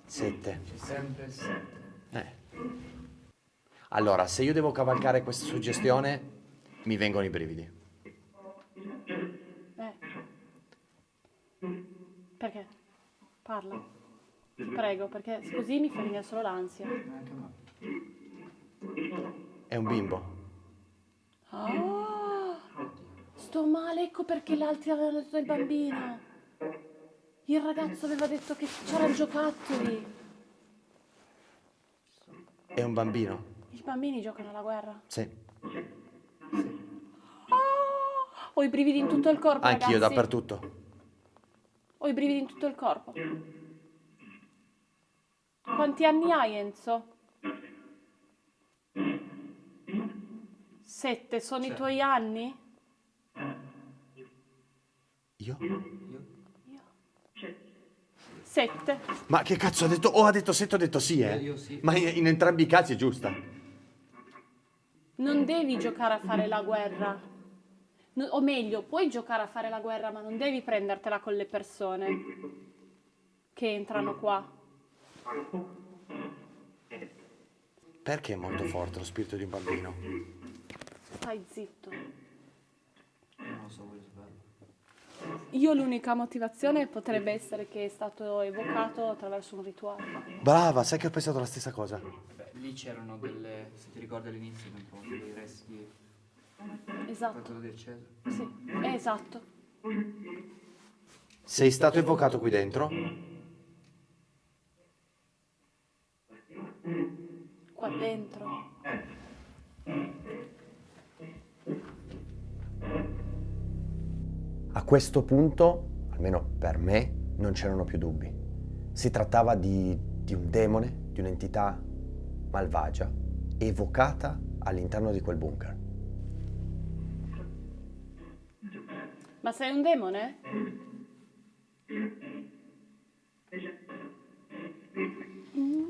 Sette. C'è sempre il 7. Allora, se io devo cavalcare questa suggestione, mi vengono i brividi. Perché? Parla. Prego, perché così mi fa venire solo l'ansia. Anche a me. È un bimbo. Ah, sto male, ecco perché gli altri avevano detto del bambino. Il ragazzo aveva detto che c'erano giocattoli. È un bambino? I bambini giocano alla guerra. Sì. Ho i brividi in tutto il corpo, Anch'io, ragazzi. dappertutto. Ho i brividi in tutto il corpo. Quanti anni hai, Enzo? 7, sono i tuoi anni? Io? 7. Ma che cazzo ha detto? Oh, ha detto 7, ho detto sì, eh? Io sì. Ma in entrambi i casi è giusta. Non devi giocare a fare la guerra. O meglio, puoi giocare a fare la guerra, ma non devi prendertela con le persone che entrano qua. Perché è molto forte lo spirito di un bambino? Stai zitto. Non lo so, voglio saperlo. Io l'unica motivazione potrebbe essere che è stato evocato attraverso un rituale. Brava, sai che ho pensato la stessa cosa. Beh, lì c'erano delle, se ti ricordi all'inizio, un po' dei resti di Esatto. qualcosa di acceso. Sì, esatto. Sei stato evocato qui dentro? Qua dentro. A questo punto, almeno per me, non c'erano più dubbi. Si trattava di un demone, di un'entità malvagia, evocata all'interno di quel bunker. Ma sei un demone?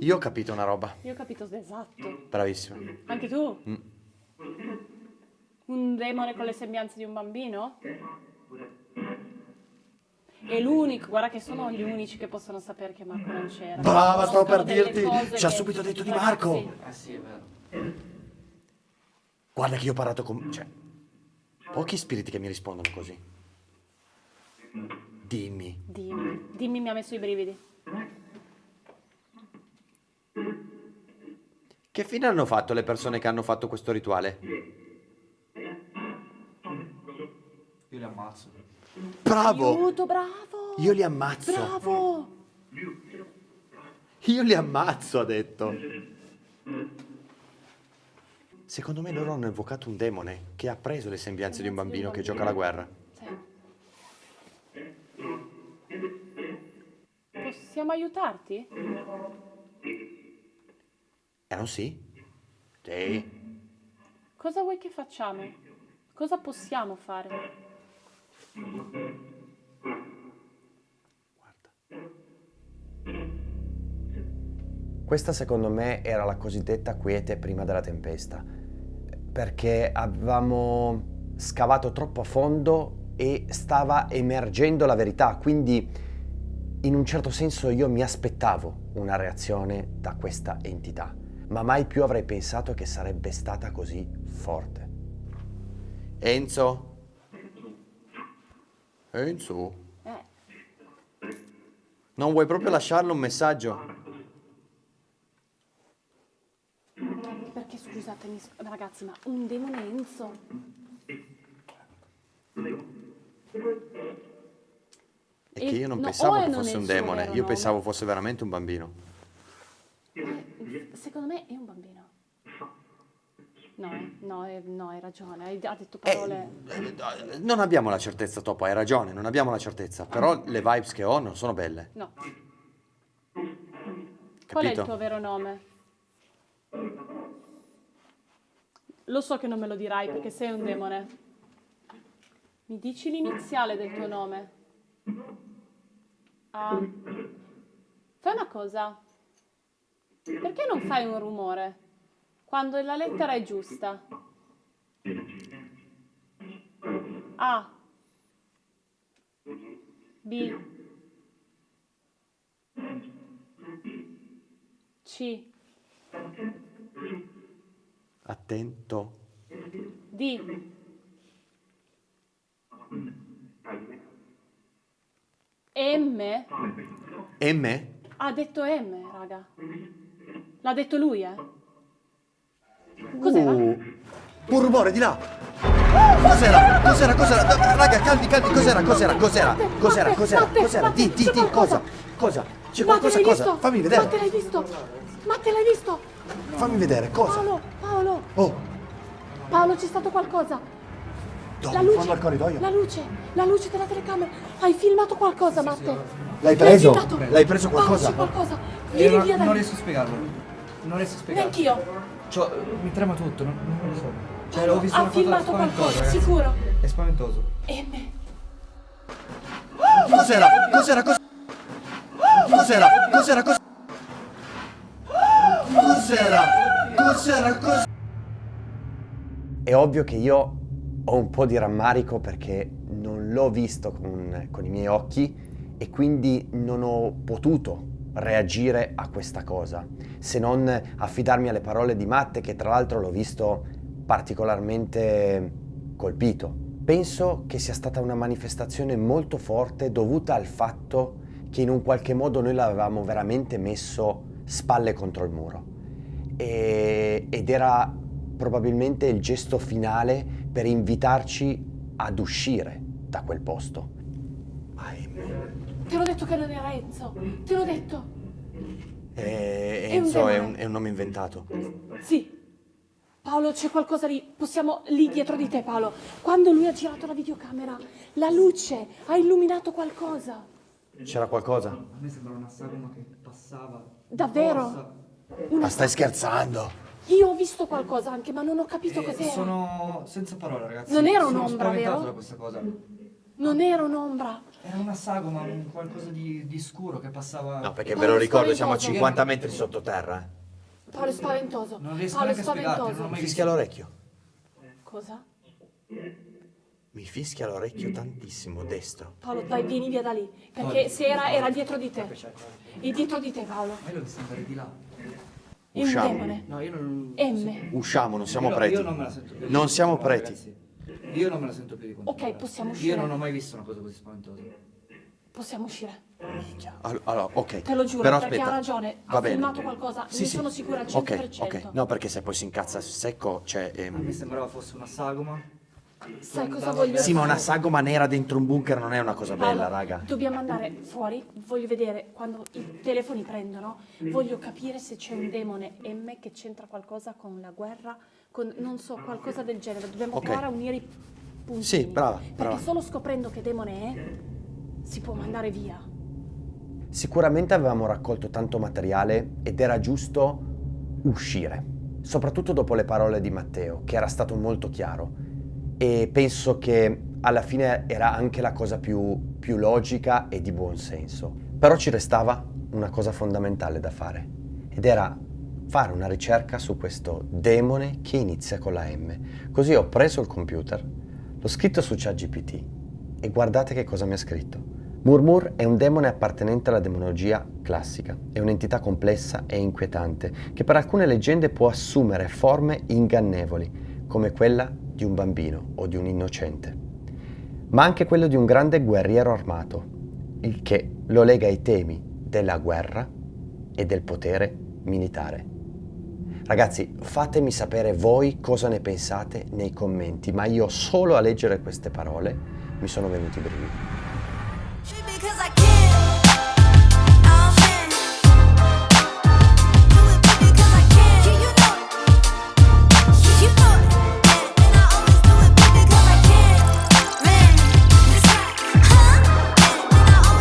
Io ho capito una roba. Io ho capito esatto. Bravissima. Anche tu? Un demone con le sembianze di un bambino? È l'unico, guarda che sono gli unici che possono sapere che Marco non c'era. Brava, stavo per Conoscono delle dirti, cose ci ha che- subito detto di Ragazzi, Marco. Sì, è vero. Guarda che io ho parlato con... Cioè, pochi spiriti che mi rispondono così. Dimmi. Dimmi, mi ha messo i brividi. Che fine hanno fatto le persone che hanno fatto questo rituale? Io li ammazzo. Bravo! Aiuto, bravo! Io li ammazzo. Bravo! Io li ammazzo, ha detto. Secondo me loro hanno invocato un demone che ha preso le sembianze di un bambino che gioca alla guerra. Sì. Possiamo aiutarti? Erano sì? Sì. Cosa vuoi che facciamo? Cosa possiamo fare? Questa secondo me era la cosiddetta quiete prima della tempesta, perché avevamo scavato troppo a fondo e stava emergendo la verità, quindi in un certo senso io mi aspettavo una reazione da questa entità, ma mai più avrei pensato che sarebbe stata così forte. Enzo? Enzo? Non vuoi proprio lasciarle un messaggio? Perché scusatemi, ragazzi, ma un demone Enzo? È che io non no, pensavo o che non fosse è un il suo demone, vero io nome. pensavo fosse veramente un bambino. Secondo me è un bambino. No, hai ragione, ha detto parole... Non abbiamo la certezza, Topo, hai ragione, non abbiamo la certezza, però le vibes che ho non sono belle. No. Capito? Qual è il tuo vero nome? Lo so che non me lo dirai perché sei un demone. Mi dici l'iniziale del tuo nome? Ah. Fai una cosa. Perché non fai un rumore? Quando la lettera è giusta. A. B. C. Attento. D. M. M? Ha detto M, raga. L'ha detto lui, Cos'era? Un rumore di là! Cos'era? Raga, calmi, cos'era? Di, cosa? C'è qualcosa, cosa? Fammi vedere. Matte, l'hai visto? Fammi vedere, cosa? Paolo, Oh, Paolo, c'è stato qualcosa. dove? In fondo al corridoio? La luce della telecamera. Hai filmato qualcosa, Matte? L'hai preso? filmato? L'hai preso qualcosa? Paolo, c'è qualcosa. Vieni via da Non lì. riesco a spiegarlo. Non riesco a spiegarlo. Neanch'io. Mi trema tutto, non lo so. Cioè, ho visto Ha una cosa filmato spaventosa, qualcosa, ragazzi. sicuro. È spaventoso. M. Cos'era? È ovvio che io ho un po' di rammarico perché non l'ho visto con i miei occhi e quindi non ho potuto reagire a questa cosa, se non affidarmi alle parole di Matte, che tra l'altro l'ho visto particolarmente colpito. Penso che sia stata una manifestazione molto forte dovuta al fatto che in un qualche modo noi l'avevamo veramente messo spalle contro il muro ed era probabilmente il gesto finale per invitarci ad uscire da quel posto. Te l'ho detto che non era Enzo. Te l'ho detto. Enzo è un nome inventato. Sì. Paolo, c'è qualcosa lì. Possiamo... Lì dietro di te, Paolo. Quando lui ha girato la videocamera, la luce ha illuminato qualcosa. C'era qualcosa? A me sembra una sagoma che passava. Davvero? Ma stai scherzando? Io ho visto qualcosa anche, ma non ho capito cos'era. Sono senza parole, ragazzi. Non era Sono un'ombra, spaventato vero? da questa cosa. Non era un'ombra. Era una sagoma, qualcosa di scuro che passava... No, perché Paolo, ve lo ricordo, siamo a spaventoso. 50 metri sottoterra. Paolo è spaventoso. Non riesco Paolo è neanche a spiegarti, non ho spaventoso. mai Mi fischia l'orecchio. Cosa? Mi fischia l'orecchio tantissimo, destro. Paolo, vai, vieni via da lì. Perché se era dietro di te. È dietro di te, Paolo. Ma io l'ho visto andare di là. È un Usciamo. demone. No, io non... M. Usciamo, non siamo io preti. non me la sento più. Non siamo preti. Ragazzi, io non me la sento più di continuare. Ok, possiamo uscire. Io non ho mai visto una cosa così spaventosa. Possiamo uscire. Allora, ok. Te lo giuro, Però perché aspetta. ha ragione. Va Ha bene. filmato qualcosa, Sì, ne sì. sono sicura al 100%. Ok, ok. No, perché se poi si incazza secco, cioè... A me sembrava fosse una sagoma. Sai cosa voglio Sì, ma fare? una sagoma nera dentro un bunker non è una cosa Paolo, bella, raga. dobbiamo andare fuori, voglio vedere quando i telefoni prendono, voglio capire se c'è un demone M che c'entra qualcosa con la guerra, con non so, qualcosa del genere. Dobbiamo Ok. provare a unire i puntini. Sì, brava, Perché brava. solo scoprendo che demone è, si può mandare via. Sicuramente avevamo raccolto tanto materiale ed era giusto uscire, soprattutto dopo le parole di Matteo, che era stato molto chiaro. E penso che alla fine era anche la cosa più logica e di buon senso. Però ci restava una cosa fondamentale da fare, ed era fare una ricerca su questo demone che inizia con la M. Così ho preso il computer, l'ho scritto su ChatGPT e guardate che cosa mi ha scritto. Murmur è un demone appartenente alla demonologia classica, è un'entità complessa e inquietante che per alcune leggende può assumere forme ingannevoli, come quella di un bambino o di un innocente, ma anche quello di un grande guerriero armato, il che lo lega ai temi della guerra e del potere militare. Ragazzi, fatemi sapere voi cosa ne pensate nei commenti, ma io solo a leggere queste parole mi sono venuti i brividi.